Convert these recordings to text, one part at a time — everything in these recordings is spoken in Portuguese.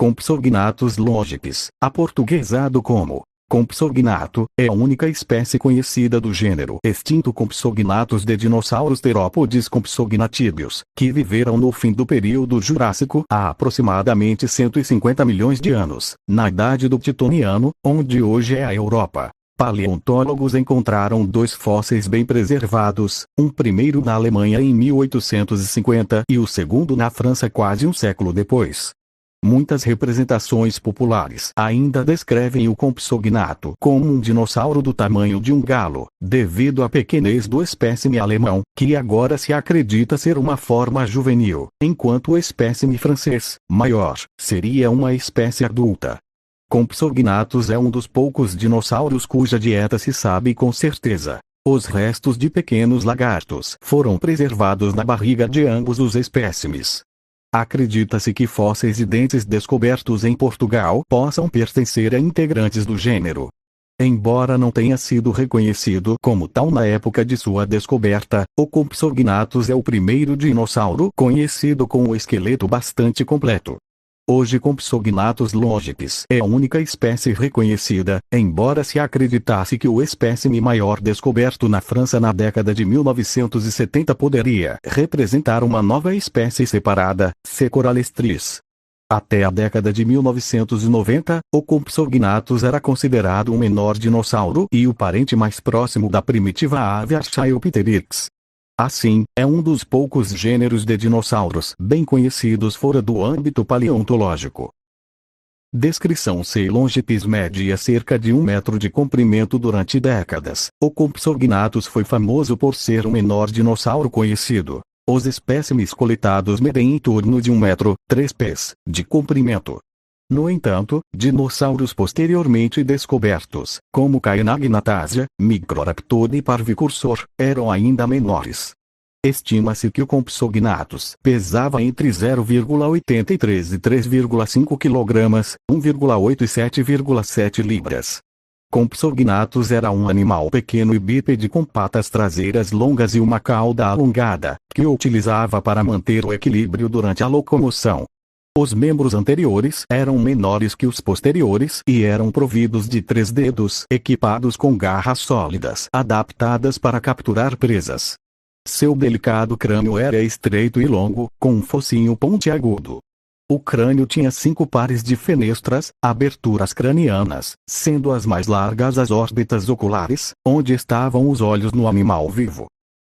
Compsognathus longipes, aportuguesado como Compsognato, é a única espécie conhecida do gênero extinto Compsognathus de dinossauros terópodes compsognatídeos, que viveram no fim do período Jurássico há aproximadamente 150 milhões de anos, na idade do Titoniano, onde hoje é a Europa. Paleontólogos encontraram 2 fósseis bem preservados, um primeiro na Alemanha em 1850 e o segundo na França quase um século depois. Muitas representações populares ainda descrevem o Compsognato como um dinossauro do tamanho de um galo, devido à pequenez do espécime alemão, que agora se acredita ser uma forma juvenil, enquanto o espécime francês, maior, seria uma espécie adulta. Compsognathus é um dos poucos dinossauros cuja dieta se sabe com certeza. Os restos de pequenos lagartos foram preservados na barriga de ambos os espécimes. Acredita-se que fósseis e dentes descobertos em Portugal possam pertencer a integrantes do gênero. Embora não tenha sido reconhecido como tal na época de sua descoberta, o Compsognathus é o primeiro dinossauro conhecido com um esqueleto bastante completo. Hoje Compsognathus longipes é a única espécie reconhecida, embora se acreditasse que o espécime maior descoberto na França na década de 1970 poderia representar uma nova espécie separada, Secoralestris. Até a década de 1990, o Compsognathus era considerado um menor dinossauro e o parente mais próximo da primitiva ave Archaeopteryx. Assim, é um dos poucos gêneros de dinossauros bem conhecidos fora do âmbito paleontológico. Descrição: C. longipes media cerca de 1 metro de comprimento durante décadas. O Compsognathus foi famoso por ser o menor dinossauro conhecido. Os espécimes coletados medem em torno de 1 metro, 3 pés, de comprimento. No entanto, dinossauros posteriormente descobertos, como Caenagnathasia, Microraptor e Parvicursor, eram ainda menores. Estima-se que o Compsognathus pesava entre 0,83 e 3,5 kg, 1,8 e 7,7 libras. Compsognathus era um animal pequeno e bípede com patas traseiras longas e uma cauda alongada, que utilizava para manter o equilíbrio durante a locomoção. Os membros anteriores eram menores que os posteriores e eram providos de 3 dedos equipados com garras sólidas adaptadas para capturar presas. Seu delicado crânio era estreito e longo, com um focinho pontiagudo. O crânio tinha 5 pares de fenestras, aberturas cranianas, sendo as mais largas as órbitas oculares, onde estavam os olhos no animal vivo.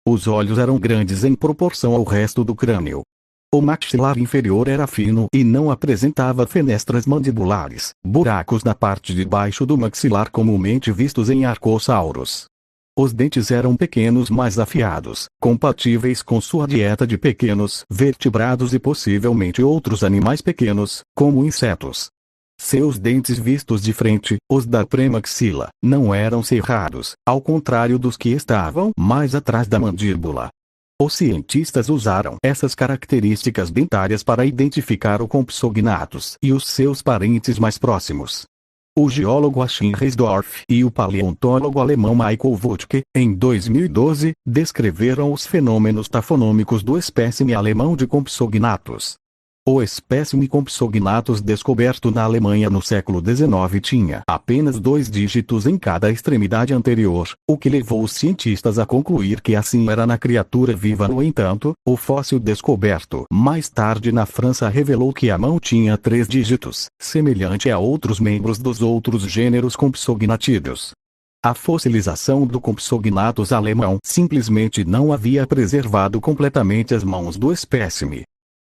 Os olhos eram grandes em proporção ao resto do crânio. O maxilar inferior era fino e não apresentava fenestras mandibulares, buracos na parte de baixo do maxilar comumente vistos em arcossauros. Os dentes eram pequenos mas afiados, compatíveis com sua dieta de pequenos vertebrados e possivelmente outros animais pequenos, como insetos. Seus dentes vistos de frente, os da premaxila, não eram cerrados, ao contrário dos que estavam mais atrás da mandíbula. Os cientistas usaram essas características dentárias para identificar o Compsognathus e os seus parentes mais próximos. O geólogo Achim Reisdorf e o paleontólogo alemão Michael Wuttke, em 2012, descreveram os fenômenos tafonômicos do espécime alemão de Compsognathus. O espécime Compsognathus descoberto na Alemanha no século XIX tinha apenas 2 dígitos em cada extremidade anterior, o que levou os cientistas a concluir que assim era na criatura viva. No entanto, o fóssil descoberto mais tarde na França revelou que a mão tinha 3 dígitos, semelhante a outros membros dos outros gêneros compsognatídeos. A fossilização do Compsognathus alemão simplesmente não havia preservado completamente as mãos do espécime.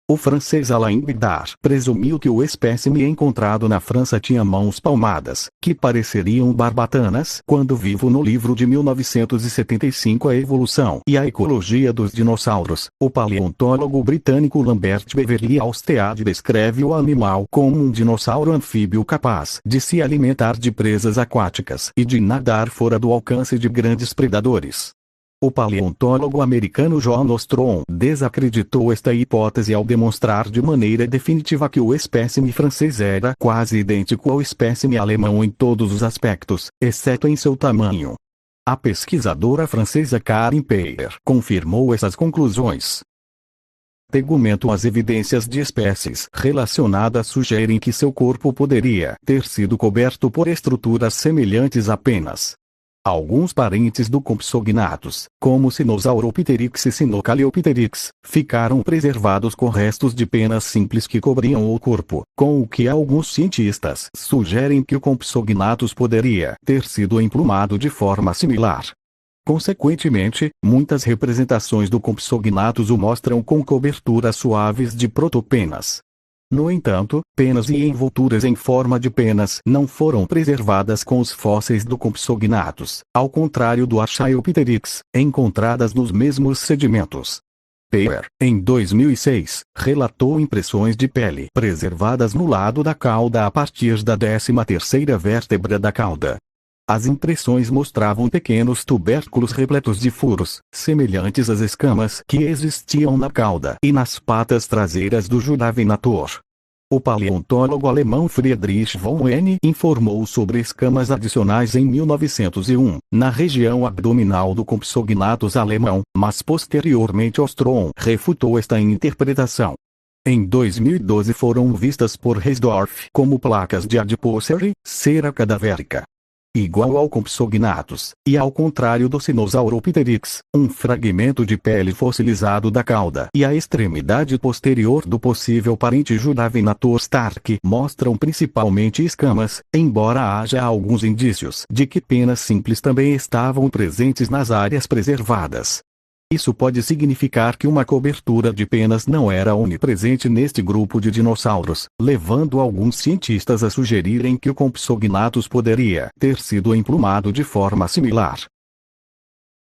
O francês Alain Bidard presumiu que o espécime encontrado na França tinha mãos palmadas, que pareceriam barbatanas, quando vivo no livro de 1975 A Evolução e a Ecologia dos Dinossauros. O paleontólogo britânico Lambert Beverly Alstead descreve o animal como um dinossauro anfíbio capaz de se alimentar de presas aquáticas e de nadar fora do alcance de grandes predadores. O paleontólogo americano John Ostrom desacreditou esta hipótese ao demonstrar de maneira definitiva que o espécime francês era quase idêntico ao espécime alemão em todos os aspectos, exceto em seu tamanho. A pesquisadora francesa Karin Peyer confirmou essas conclusões. Tegumento. As evidências de espécies relacionadas sugerem que seu corpo poderia ter sido coberto por estruturas semelhantes a penas. Alguns parentes do Compsognathus, como Sinosauropteryx e Sinocaleopteryx, ficaram preservados com restos de penas simples que cobriam o corpo, com o que alguns cientistas sugerem que o Compsognathus poderia ter sido emplumado de forma similar. Consequentemente, muitas representações do Compsognathus o mostram com coberturas suaves de protopenas. No entanto, penas e envolturas em forma de penas não foram preservadas com os fósseis do Compsognathus, ao contrário do Archaeopteryx, encontradas nos mesmos sedimentos. Peyer, em 2006, relatou impressões de pele preservadas no lado da cauda a partir da 13ª vértebra da cauda. As impressões mostravam pequenos tubérculos repletos de furos, semelhantes às escamas que existiam na cauda e nas patas traseiras do Juravenator. O paleontólogo alemão Friedrich von Huene informou sobre escamas adicionais em 1901, na região abdominal do Compsognathus alemão, mas posteriormente Ostrom refutou esta interpretação. Em 2012 foram vistas por Reisdorf como placas de adipocere, cera cadavérica. Igual ao Compsognathus, e ao contrário do Sinosauropteryx, um fragmento de pele fossilizado da cauda e a extremidade posterior do possível parente Juravenator Stark mostram principalmente escamas, embora haja alguns indícios de que penas simples também estavam presentes nas áreas preservadas. Isso pode significar que uma cobertura de penas não era onipresente neste grupo de dinossauros, levando alguns cientistas a sugerirem que o Compsognathus poderia ter sido emplumado de forma similar.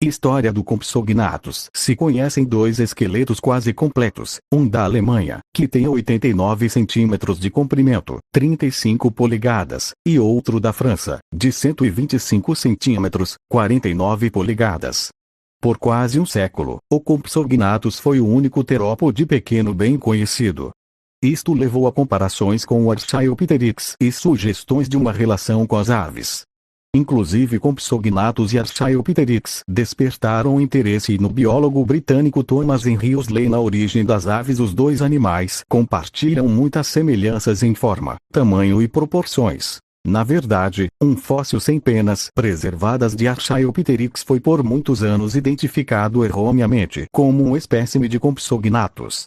História do Compsognathus. Se conhecem dois esqueletos quase completos, um da Alemanha, que tem 89 centímetros de comprimento, 35 polegadas, e outro da França, de 125 centímetros, 49 polegadas. Por quase um século, o Compsognathus foi o único terópode pequeno bem conhecido. Isto levou a comparações com o Archaeopteryx e sugestões de uma relação com as aves. Inclusive Compsognathus e Archaeopteryx despertaram interesse no biólogo britânico Thomas Henry Huxley. Na origem das aves, os dois animais compartilham muitas semelhanças em forma, tamanho e proporções. Na verdade, um fóssil sem penas preservadas de Archaeopteryx foi por muitos anos identificado erroneamente como um espécime de Compsognathus.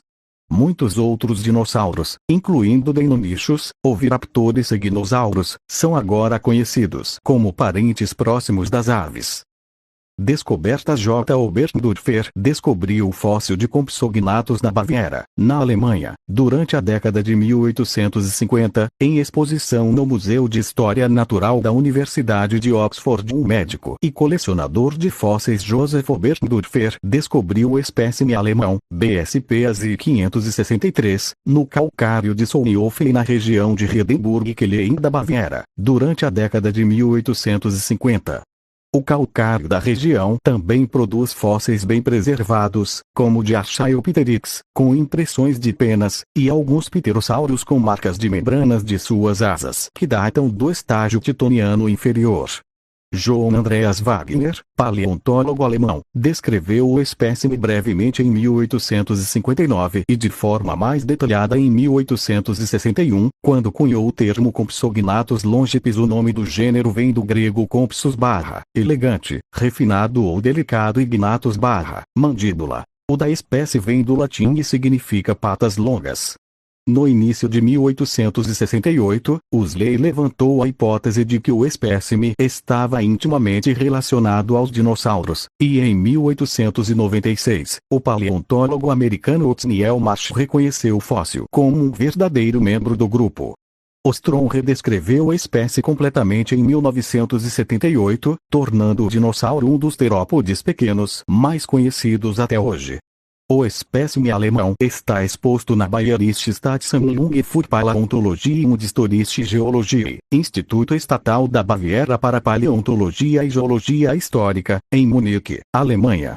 Muitos outros dinossauros, incluindo Deinonychus, oviraptores e Gnosaurus, são agora conhecidos como parentes próximos das aves. Descobertas. J. Oberndorfer descobriu o fóssil de Compsognathus na Baviera, na Alemanha, durante a década de 1850, em exposição no Museu de História Natural da Universidade de Oxford. Um médico e colecionador de fósseis, Joseph Oberndorfer, descobriu o espécime alemão, BSP ASI 563, no calcário de Solnhofen, na região de Riedenburg-Kelheim da Baviera, durante a década de 1850. O calcário da região também produz fósseis bem preservados, como o de Archaeopteryx, com impressões de penas, e alguns pterossauros com marcas de membranas de suas asas que datam do estágio titoniano inferior. Johann Andreas Wagner, paleontólogo alemão, descreveu o espécime brevemente em 1859 e de forma mais detalhada em 1861, quando cunhou o termo Compsognathus longipes. O nome do gênero vem do grego compsus elegante, refinado ou delicado, e gnathus mandíbula. O da espécie vem do latim e significa patas longas. No início de 1868, Huxley levantou a hipótese de que o espécime estava intimamente relacionado aos dinossauros, e em 1896, o paleontólogo americano Othniel Marsh reconheceu o fóssil como um verdadeiro membro do grupo. Ostrom redescreveu a espécie completamente em 1978, tornando o dinossauro um dos terópodes pequenos mais conhecidos até hoje. O espécime alemão está exposto na Bayerische Staatssammlung für Paläontologie und Historische Geologie, Instituto Estatal da Baviera para Paleontologia e Geologia Histórica, em Munique, Alemanha.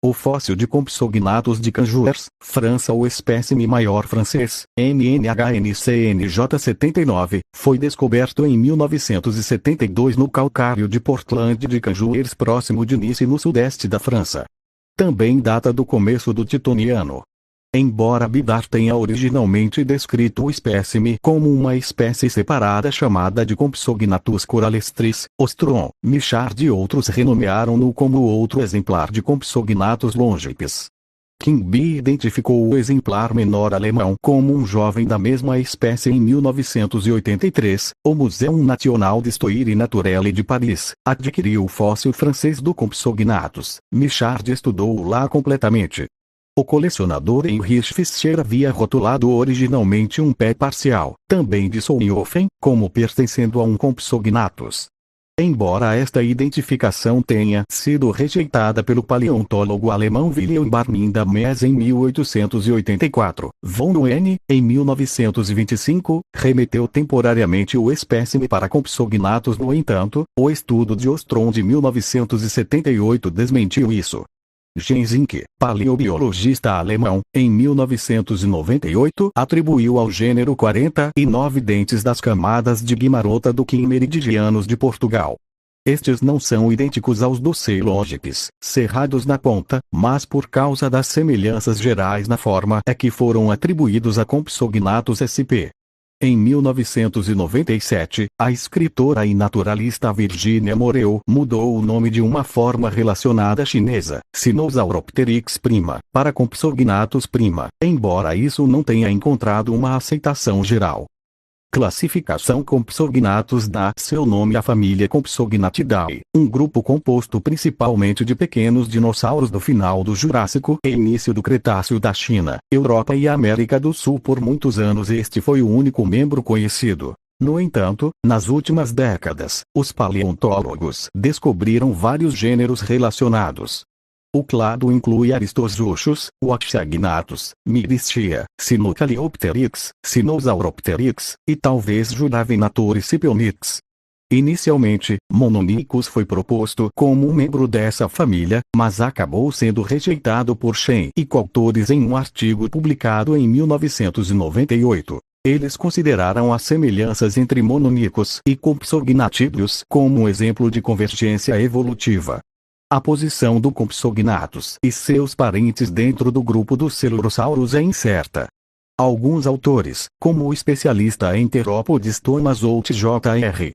O fóssil de Compsognathus de Canjuers, França. O espécime maior francês, MNHNCNJ79, foi descoberto em 1972 no calcário de Portland de Canjuers, próximo de Nice, no sudeste da França. Também data do começo do Titoniano. Embora Bidar tenha originalmente descrito o espécime como uma espécie separada chamada de Compsognathus coralestris, Ostrom, Michard e outros renomearam-no como outro exemplar de Compsognathus longipes. Kimby identificou o exemplar menor alemão como um jovem da mesma espécie em 1983. O Museu National d'Histoire Naturelle de Paris adquiriu o fóssil francês do Compsognathus. Michard estudou-o lá completamente. O colecionador Heinrich Fischer havia rotulado originalmente um pé parcial, também de Solnhofen, como pertencendo a um Compsognathus. Embora esta identificação tenha sido rejeitada pelo paleontólogo alemão Wilhelm Barminda Mess em 1884, von Huene, em 1925, remeteu temporariamente o espécime para Compsognathus. No entanto, o estudo de Ostrom de 1978 desmentiu isso. Gensink, paleobiologista alemão, em 1998 atribuiu ao gênero 49 dentes das camadas de Guimarota do Kim meridianos de Portugal. Estes não são idênticos aos dos Coelogipes, cerrados na ponta, mas por causa das semelhanças gerais na forma é que foram atribuídos a Compsognathus sp. Em 1997, a escritora e naturalista Virginia Moreu mudou o nome de uma forma relacionada chinesa, Sinosauropteryx prima, para Compsognathus prima, embora isso não tenha encontrado uma aceitação geral. Classificação Compsognathus dá seu nome à família Compsognathidae, um grupo composto principalmente de pequenos dinossauros do final do Jurássico e início do Cretáceo da China, Europa e América do Sul. Por muitos anos este foi o único membro conhecido. No entanto, nas últimas décadas, os paleontólogos descobriram vários gêneros relacionados. O clado inclui Aristosuchus, Oxyagnathus, Myristia, Sinocaleopteryx, Sinosauropteryx, e talvez Juravenator e Scipionix. Inicialmente, Mononicus foi proposto como um membro dessa família, mas acabou sendo rejeitado por Shen e coautores em um artigo publicado em 1998. Eles consideraram as semelhanças entre Mononicus e Compsognathidus como um exemplo de convergência evolutiva. A posição do Compsognathus e seus parentes dentro do grupo dos Coelurosaurus é incerta. Alguns autores, como o especialista em terópodes Thomas Holt Jr.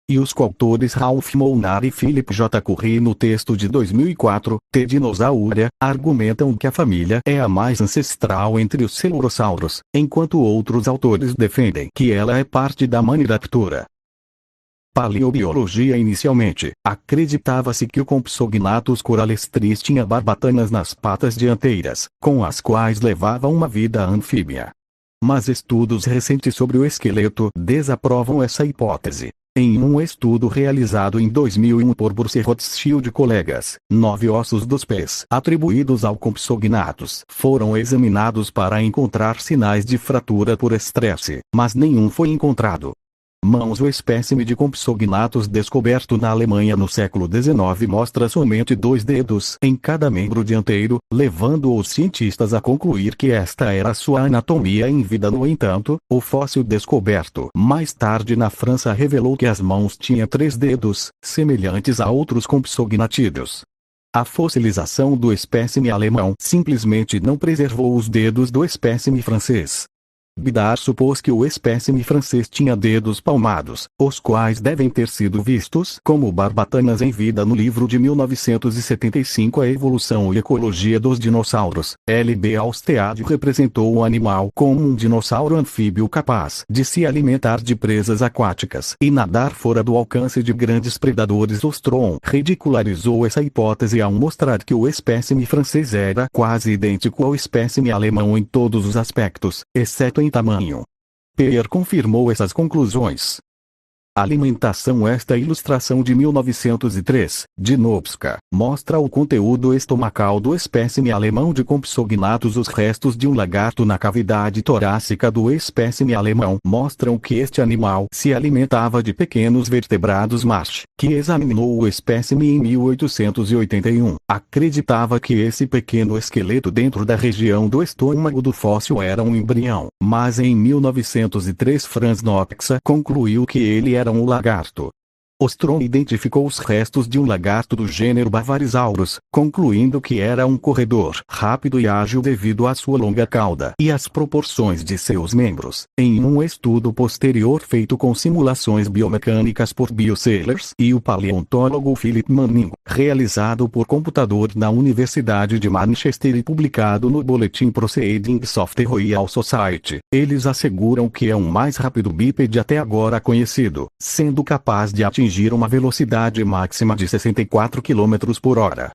e os coautores Ralph Molnar e Philip J. Curry no texto de 2004, T. Dinosauria, argumentam que a família é a mais ancestral entre os Coelurosaurus, enquanto outros autores defendem que ela é parte da Maniraptora. Paleobiologia. Inicialmente, acreditava-se que o Compsognathus coralestris tinha barbatanas nas patas dianteiras, com as quais levava uma vida anfíbia. Mas estudos recentes sobre o esqueleto desaprovam essa hipótese. Em um estudo realizado em 2001 por Bruce Rothschild e colegas, 9 ossos dos pés atribuídos ao Compsognathus foram examinados para encontrar sinais de fratura por estresse, mas nenhum foi encontrado. O espécime de Compsognathus descoberto na Alemanha no século XIX mostra somente 2 dedos em cada membro dianteiro, levando os cientistas a concluir que esta era sua anatomia em vida. No entanto, o fóssil descoberto mais tarde na França revelou que as mãos tinham 3 dedos, semelhantes a outros Compsognathidus. A fossilização do espécime alemão simplesmente não preservou os dedos do espécime francês. Bidar supôs que o espécime francês tinha dedos palmados, os quais devem ter sido vistos como barbatanas em vida no livro de 1975 A Evolução e Ecologia dos Dinossauros. L.B. Alstead representou o animal como um dinossauro anfíbio capaz de se alimentar de presas aquáticas e nadar fora do alcance de grandes predadores. Ostrom ridicularizou essa hipótese ao mostrar que o espécime francês era quase idêntico ao espécime alemão em todos os aspectos, exceto em tamanho. Peer confirmou essas conclusões. Alimentação. Esta ilustração de 1903, de Nopska, mostra o conteúdo estomacal do espécime alemão de Compsognathus. Os restos de um lagarto na cavidade torácica do espécime alemão mostram que este animal se alimentava de pequenos vertebrados. Marsh, que examinou o espécime em 1881, acreditava que esse pequeno esqueleto dentro da região do estômago do fóssil era um embrião, mas em 1903 Franz Nopka concluiu que ele era um lagarto. Ostrom identificou os restos de um lagarto do gênero Bavarisaurus, concluindo que era um corredor rápido e ágil devido à sua longa cauda e às proporções de seus membros. Em um estudo posterior feito com simulações biomecânicas por biosailors e o paleontólogo Philip Manning, realizado por computador na Universidade de Manchester e publicado no boletim Proceedings of the Royal Society, eles asseguram que é o mais rápido bípede até agora conhecido, sendo capaz de atingir uma velocidade máxima de 64 km por hora.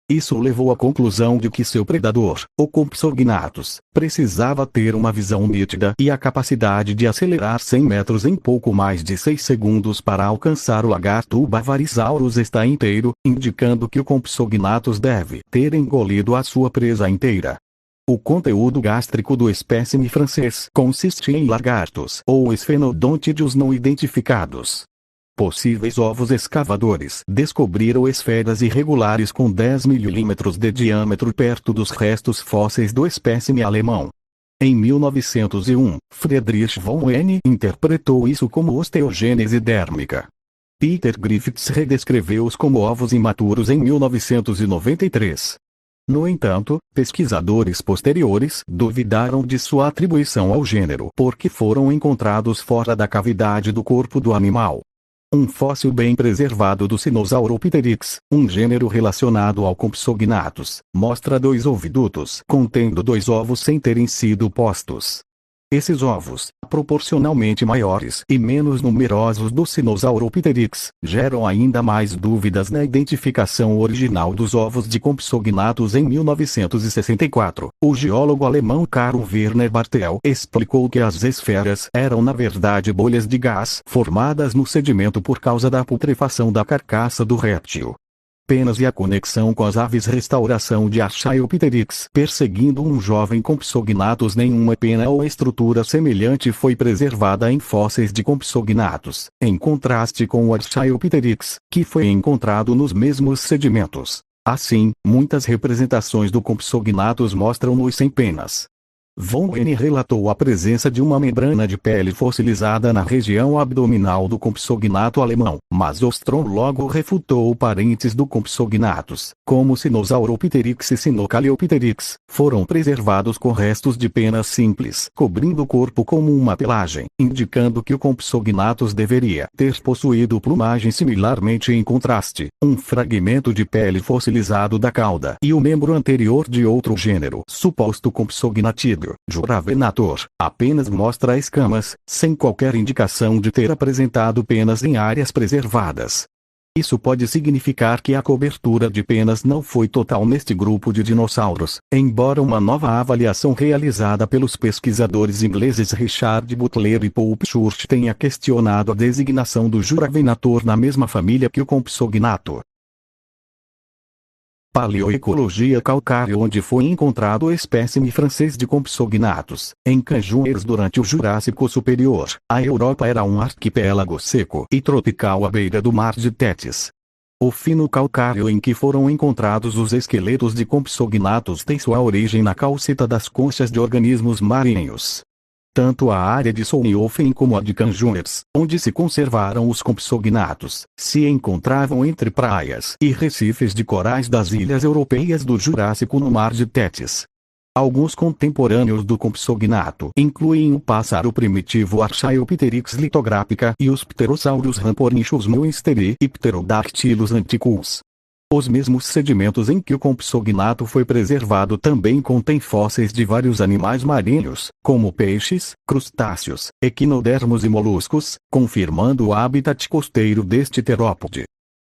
Isso levou à conclusão de que seu predador, o Compsognathus, precisava ter uma visão nítida e a capacidade de acelerar 100 metros em pouco mais de 6 segundos para alcançar o lagarto. O Bavarisaurus está inteiro, indicando que o Compsognathus deve ter engolido a sua presa inteira. O conteúdo gástrico do espécime francês consiste em lagartos ou esfenodontídeos não identificados. Possíveis ovos escavadores descobriram esferas irregulares com 10 milímetros de diâmetro perto dos restos fósseis do espécime alemão. Em 1901, Friedrich von Ehne interpretou isso como osteogênese dérmica. Peter Griffiths redescreveu-os como ovos imaturos em 1993. No entanto, pesquisadores posteriores duvidaram de sua atribuição ao gênero porque foram encontrados fora da cavidade do corpo do animal. Um fóssil bem preservado do Sinosauropteryx, um gênero relacionado ao Compsognathus, mostra 2 ovidutos contendo 2 ovos sem terem sido postos. Esses ovos, proporcionalmente maiores e menos numerosos do Sinosauropteryx, geram ainda mais dúvidas na identificação original dos ovos de Compsognathus. Em 1964, o geólogo alemão Karl Werner Bartel explicou que as esferas eram na verdade bolhas de gás formadas no sedimento por causa da putrefação da carcaça do réptil. Penas e a conexão com as aves. Restauração de Archaeopteryx perseguindo um jovem Compsognathus. Nenhuma pena ou estrutura semelhante foi preservada em fósseis de Compsognathus, em contraste com o Archaeopteryx, que foi encontrado nos mesmos sedimentos. Assim, muitas representações do Compsognathus mostram-nos sem penas. Von Ehne relatou a presença de uma membrana de pele fossilizada na região abdominal do Compsognathus alemão, mas Ostrom logo refutou. Parentes do Compsognathus, como Sinosauropteryx e Sinocaleopteryx, foram preservados com restos de penas simples cobrindo o corpo como uma pelagem, indicando que o Compsognathus deveria ter possuído plumagem. Similarmente, em contraste, um fragmento de pele fossilizado da cauda e o membro anterior de outro gênero, suposto Compsognathideo, Juravenator, apenas mostra escamas, sem qualquer indicação de ter apresentado penas em áreas preservadas. Isso pode significar que a cobertura de penas não foi total neste grupo de dinossauros, embora uma nova avaliação realizada pelos pesquisadores ingleses Richard Butler e Paul Church tenha questionado a designação do Juravenator na mesma família que o Compsognathus. Paleoecologia calcário, onde foi encontrado o espécime francês de Compsognathus, em Canjueiros durante o Jurássico Superior. A Europa era um arquipélago seco e tropical à beira do Mar de Tétis. O fino calcário em que foram encontrados os esqueletos de Compsognathus tem sua origem na calcita das conchas de organismos marinhos. Tanto a área de Solnhofen como a de Canjueiros, onde se conservaram os Compsognathus, se encontravam entre praias e recifes de corais das ilhas europeias do Jurássico no Mar de Tétis. Alguns contemporâneos do Compsognathus incluem o pássaro primitivo Archaeopteryx litográfica e os pterossauros Ramporhynchus moensteri e Pterodactylus antiquus. Os mesmos sedimentos em que o Compsognathus foi preservado também contêm fósseis de vários animais marinhos, como peixes, crustáceos, equinodermos e moluscos, confirmando o habitat costeiro deste terópode.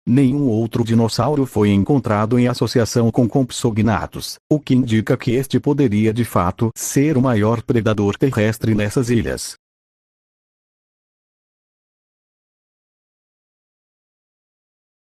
Nenhum outro dinossauro foi encontrado em associação com Compsognathus, o que indica que este poderia de fato ser o maior predador terrestre nessas ilhas.